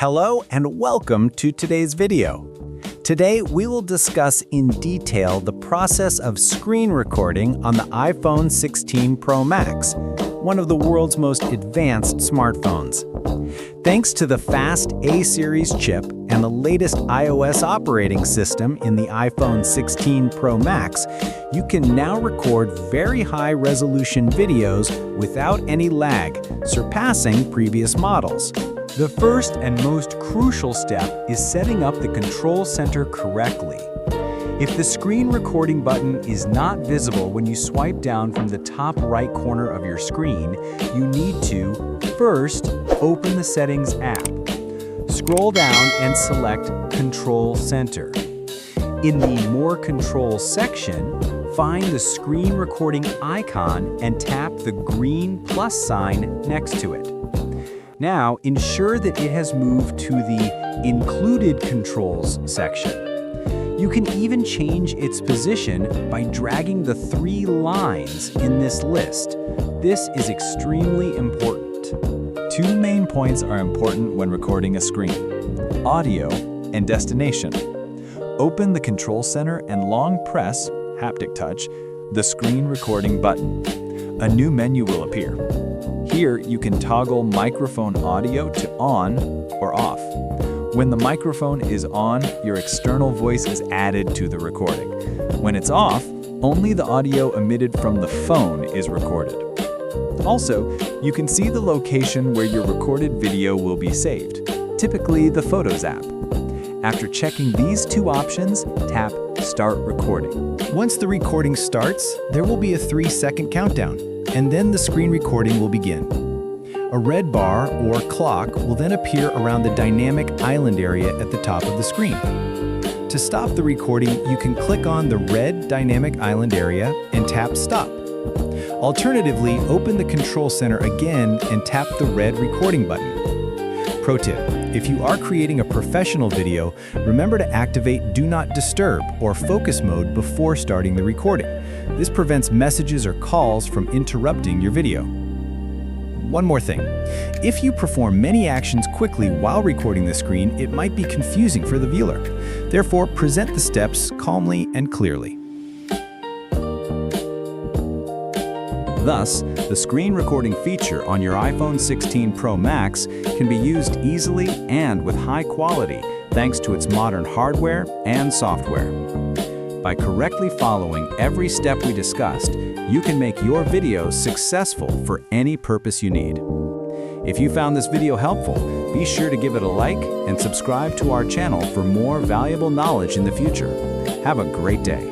Hello and welcome to today's video. Today we will discuss in detail the process of screen recording on the iPhone 16 Pro Max, one of the world's most advanced smartphones. Thanks to the fast A-series chip and the latest iOS operating system in the iPhone 16 Pro Max, you can now record very high-resolution videos without any lag, surpassing previous models. The first and most crucial step is setting up the control center correctly. If the screen recording button is not visible when you swipe down from the top right corner of your screen, you need to, first, open the Settings app. Scroll down and select Control Center. In the More Controls section, find the screen recording icon and tap the green plus sign next to it. Now, ensure that it has moved to the Included Controls section. You can even change its position by dragging the three lines in this list. This is extremely important. Two main points are important when recording a screen: audio and destination. Open the Control Center and long press, haptic touch, the screen recording button. A new menu will appear. Here, you can toggle microphone audio to on or off. When the microphone is on, your external voice is added to the recording. When it's off, only the audio emitted from the phone is recorded. Also, you can see the location where your recorded video will be saved, typically the Photos app. After checking these two options, tap Start Recording. Once the recording starts, there will be a 3-second countdown, and then the screen recording will begin. A red bar or clock will then appear around the dynamic island area at the top of the screen. To stop the recording, you can click on the red dynamic island area and tap Stop. Alternatively, open the Control Center again and tap the red recording button. Pro tip: if you are creating a professional video, remember to activate Do Not Disturb or Focus Mode before starting the recording. This prevents messages or calls from interrupting your video. One more thing. If you perform many actions quickly while recording the screen, it might be confusing for the viewer. Therefore, present the steps calmly and clearly. Thus, the screen recording feature on your iPhone 16 Pro Max can be used easily and with high quality thanks to its modern hardware and software. By correctly following every step we discussed, you can make your videos successful for any purpose you need. If you found this video helpful, be sure to give it a like and subscribe to our channel for more valuable knowledge in the future. Have a great day.